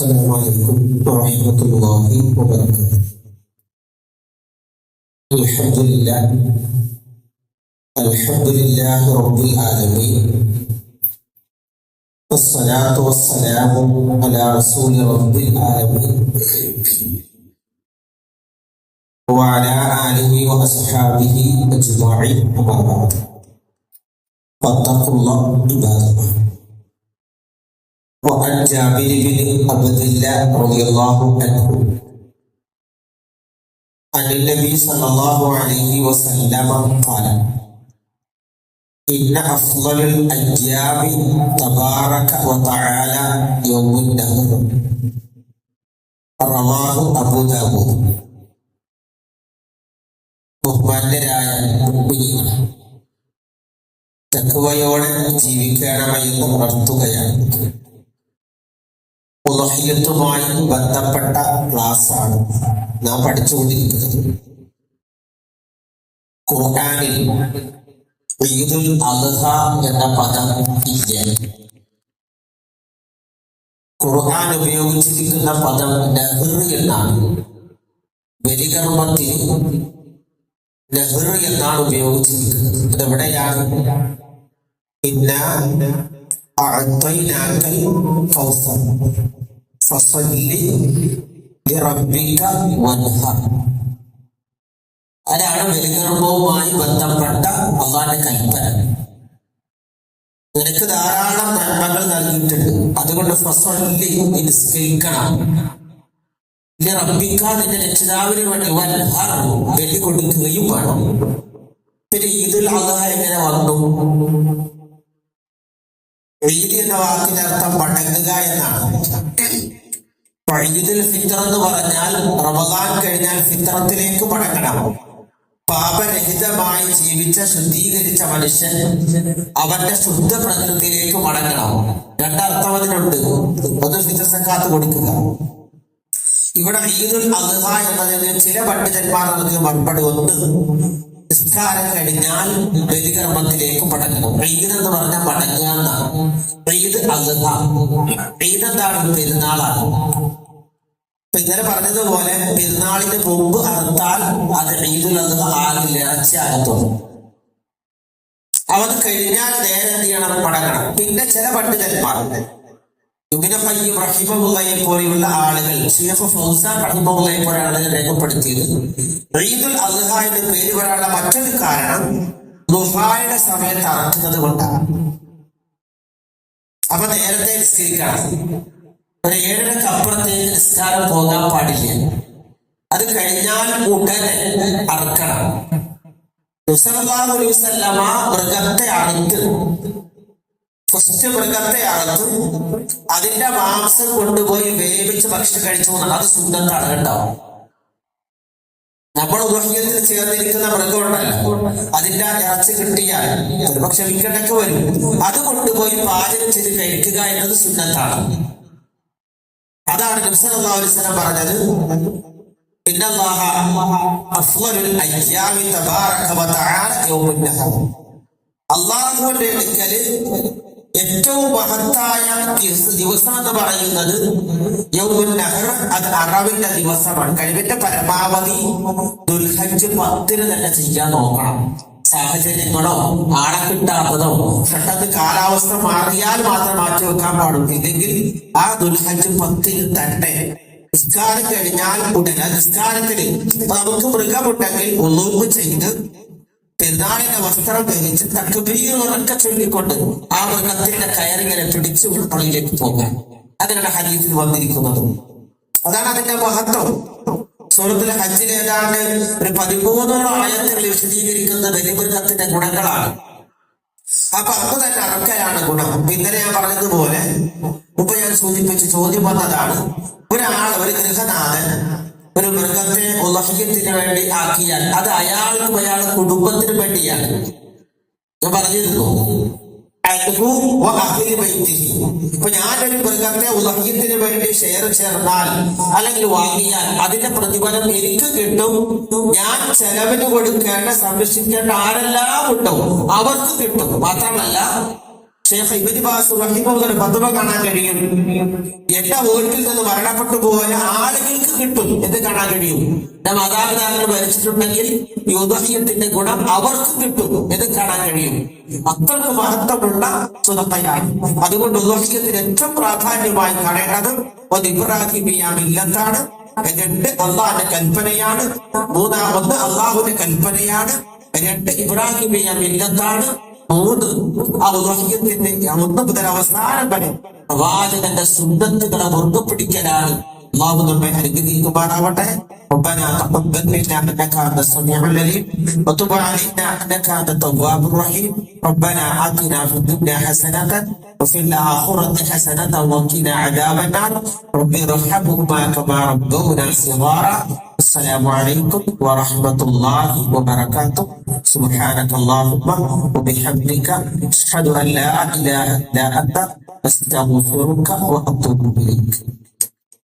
السلام عليكم ورحمة الله وبركاته. الحمد لله رب العالمين، والصلاة والسلام على رسول رب العالمين وعلى آله وأصحابه أجمعين، أما بعد، فاتقوا الله عباد الله. وعن جابر بن عبد الله رضي الله عنه عن النبي صلى الله عليه وسلم قال: إن أفضل الأيام تبارك وتعالى يوم النهر. رواه أبو داود. ബഹുമാന്യരായ മുഅ്മിനീങ്ങളെ, തഖ്വയോടെ ജീവിക്കണമെന്ന് ഉണർത്തുകയാണ്. ഉളഹിയത്തുമായി ബന്ധപ്പെട്ട ക്ലാസ്സാണ് നാം പഠിച്ചുകൊണ്ടിരിക്കുന്നത്. ഖുർആനിൽ ഈദുൽ അദ്ഹ എന്ന പദം ഇല്ല. ഖുർആൻ ഉപയോഗിച്ചിരിക്കുന്ന പദം നഹ്ർ എന്നാണ്. ബലികർമ്മത്തിൽ നഹ്ർ എന്നാണ് ഉപയോഗിച്ചിരിക്കുന്നത്. ഇതെവിടെയാണ്? ഇന്നാ അഅ്തൈനാകൽ കൗസർ ഫസല്ലി ലിറബ്ബിക വൻഹർ. അതാണ് ബലികർമ്മവുമായി ബന്ധപ്പെട്ട അല്ലാഹുവിന്റെ കൽപ്പന. നിനക്ക് ധാരാളം നന്മകൾ നൽകിയിട്ടുണ്ട്, അതുകൊണ്ട് ഫസല്ലി, നിസ്കരിക്കണം, ലിറബ്ബിക, നിന്റെ രക്ഷിതാവിന് വേണ്ടി, വൻഹർ, ബലി കൊടുക്കുകയും വേണം. പിന്നെ ഈദുൽ അദ്ഹ എങ്ങനെ വന്നു? ഈദ് എന്ന വാക്കിന്റെ അർത്ഥം മടങ്ങുക എന്നാണ്. ഈദുൽ ഫിത്ർ എന്ന് പറഞ്ഞാൽ റമദാൻ കഴിഞ്ഞാൽ ഫിത്രത്തിലേക്ക് മടങ്ങണം. പാപരഹിതമായി ജീവിച്ച ശുദ്ധീകരിച്ച മനുഷ്യൻ അവന്റെ ശുദ്ധ പ്രകൃതിയിലേക്ക് മടങ്ങണം. രണ്ടർത്ഥം അതിനുണ്ട്. ഒന്ന് ഫിത്ർ സക്കാത്ത് കൊടുക്കുക. ഇവിടെ ഈദുൽ അദ്ഹ എന്നതിന് ചില പണ്ഡിതന്മാർ നൽകിയ മറുപടി ഒന്ന്, നിസ്കാരം കഴിഞ്ഞാൽ ബലികർമ്മത്തിലേക്ക് മടങ്ങണം. ഈദ് എന്ന് പറഞ്ഞാൽ മടങ്ങുക എന്നാണ്. ഈദ് അദ്ഹ, ഈദ് എന്താണ്? പെരുന്നാളാണ്. ഇന്നലെ പറഞ്ഞതുപോലെ പെരുന്നാളിന് മുമ്പ് അറുത്താൽ അത് ഈദുൽ അദ്ഹ ആകില്ല, ഇറച്ചിയാകത്തുള്ളൂ. അവൻ കഴിഞ്ഞാൽ നേരെ എന്ത് ചെയ്യണം? മടങ്ങണം. പിന്നെ ചില പണ്ഡിതന്മാർ, ഇബ്നു ഖയ്യിം റഹിമഹുള്ളയെ പോലെയുള്ള ആളുകൾ, ശൈഖ് ഫൗസാൻ റഹിമഹുള്ളയെ പോലെയുള്ള ആളുകൾ രേഖപ്പെടുത്തിയത് ഈദുൽ അദ്ഹ എന്ന് പേര് വരാനുള്ള മറ്റൊരു കാരണം ദുഹായുടെ സമയത്ത് അറക്കുന്നത് കൊണ്ടാണ്. അപ്പൊ നേരത്തെ നിസ്കരിക്കണം. ഒരു 7:30 അപ്പുറത്തേക്ക് നിസ്കാരം പോകാൻ പാടില്ല. അത് കഴിഞ്ഞാൽ ഉടനെ അറക്കണം. സല്ലല്ലാഹു അലൈഹി വസല്ലമ മൃഗത്തെ അറുത്ത്, ഫസ്റ്റ് മൃഗത്തെ അറുത്ത് അതിന്റെ മാംസം കൊണ്ടുപോയി വേവിച്ച് ഭക്ഷണം കഴിച്ചു. അത് സുന്നത്താണ് കേട്ടോ. നമ്മൾ ഉദഹ്യത്തിൽ ചേർന്നിരിക്കുന്ന മൃഗമുണ്ടല്ലോ, അതിന്റെ ഇറച്ചി കിട്ടിയാൽ ഒരുപക്ഷെ വിൽക്കണ്ടൊക്കെ വരും. അത് കൊണ്ടുപോയി പാചകം ചെയ്ത് കഴിക്കുക എന്നത് സുന്നത്താണ്. അതാണ് നബി സല്ലല്ലാഹു അലൈഹി വസല്ലം പറഞ്ഞത്, ഇന്നല്ലാഹ അഫ്ളലുൽ അയ്യാമി തബാറക വതആല യൗമുൻ നഹർ. അല്ലാഹുവിന്റെ അടുക്കൽ ഏറ്റവും മഹത്തായ ദിവസം എന്ന് പറയുന്നത് യൗമുൻ നഹർ, അത് അറവിന്റെ ദിവസമാണ്. കഴിവിന്റെ പരമാവധി ദുൽഹജ്ജ് 10 തന്നെ ചെയ്യാൻ നോക്കണം. സാഹചര്യങ്ങളോ ആളെ കിട്ടാത്തതോ പെട്ടെന്ന് കാലാവസ്ഥ മാറിയാൽ മാത്രം മാറ്റി വെക്കാൻ പാടുള്ളൂ. ഇല്ലെങ്കിൽ ആ ദുൽഹജ്ജ് 10 തന്നെ നിസ്കാരം കഴിഞ്ഞാൽ ഉടനെ നിസ്കാരത്തിന് നമുക്ക് മൃഗമുണ്ടെങ്കിൽ ഉളൂഹ് ചെയ്ത് പെരുന്നാളിന്റെ വസ്ത്രം ധരിച്ച് തക്ബീർ ഉറക്കെ ചൊല്ലിക്കൊണ്ട് ആ മൃഗത്തിന്റെ കയറിങ്ങനെ പിടിച്ചു പുറകിലേക്ക് പോകാൻ. അതിനാണ് ഹദീസിൽ വന്നിരിക്കുന്നത്. അതാണ് അതിന്റെ മഹത്വം. സൂറത്തുൽ ഹജ്ജിൽ ഏതാണ്ട് ഒരു 13 ആയത്തുകൾ വിശദീകരിക്കുന്ന ബലിമൃഗത്തിന്റെ ഗുണങ്ങളാണ്. അപ്പൊ അത് തന്നെ അറക്കലാണ് ഗുണം. ഇന്നലെ ഞാൻ പറഞ്ഞതുപോലെ മുമ്പ് ഞാൻ സൂചിപ്പിച്ച് ചോദ്യം വന്നതാണ്, ഒരു ഗൃഹനാഥൻ ഒരു മൃഗത്തെ ഉളഹിയത്തിന് വേണ്ടി ആക്കിയാൽ അത് അയാൾക്കും അയാളുടെ കുടുംബത്തിനും വേണ്ടിയാണ്. ഞാൻ പറഞ്ഞിരുന്നു, ഇപ്പൊ ഞാനൊരു മൃഗത്തെ ഉളഹിയത്തിന് വേണ്ടി ഷെയർ ചേർന്നാൽ അല്ലെങ്കിൽ വാങ്ങിയാൽ അതിന്റെ പ്രതിഫലം എനിക്ക് കിട്ടും. ഞാൻ ചെലവിന് കൊടുക്കേണ്ട സംരക്ഷിക്കേണ്ട ആരെല്ലാം ഉണ്ടോ അവർക്ക് കിട്ടും. മാത്രമല്ല ഷേഖ് ഇബ്നു ബാസ് റഹിമഹുള്ളാഹി ഫത്വ കാണാൻ കഴിയും. എന്റെ വീട്ടിൽ നിന്ന് മരണപ്പെട്ടു പോയ ആളുകൾക്ക് കിട്ടും എന്ന് കാണാൻ കഴിയും. എന്റെ മാതാപിതാക്കൾ മരിച്ചിട്ടുണ്ടെങ്കിൽ ഈ ഉദ്ഹിയത്തിന്റെ ഗുണം അവർക്ക് കിട്ടും എന്ന് കാണാൻ കഴിയും. അത്രക്ക് മഹത്വമുള്ള സുന്നത്തയാണ്. അതുകൊണ്ട് ഉദ്ഹിയത്തിന് ഏറ്റവും പ്രാധാന്യമായി കാണേണ്ടത് ഒന്ന് ഇബ്രാഹിമിയ്യ മില്ലത്താണ്, രണ്ട് അള്ളാഹുവിന്റെ കൽപ്പനയാണ്, മൂന്നാമത് അള്ളാഹുവിന്റെ കൽപ്പനയാണ്, രണ്ട് ഇബ്രാഹിമിയ്യ മില്ലത്താണ്, മൂന്ന് ആ ഉദ്ഹിയത്തിന്റെ ഒന്ന് മുതൽ അവസാനം വരെ പ്രവാചകന്റെ സുന്നത്തുകളെ മുറുകെ പിടിക്കലാണ്. അള്ളാഹു നമ്മെ അനുഗ്രഹിക്കുമാറാവട്ടെ. ربنا تقبل منا انك انت السميع العليم وتب علينا انك انت التواب الرحيم. ربنا آتنا في الدنيا حسنة وفي الآخرة حسنة وقنا عذاب النار. رب ارحمهما كما ربونا صغارا. السلام عليكم ورحمة الله وبركاته. سبحانك اللهم وبحمدك أشهد أن لا إله إلا أنت أستغفرك وأتوب إليك.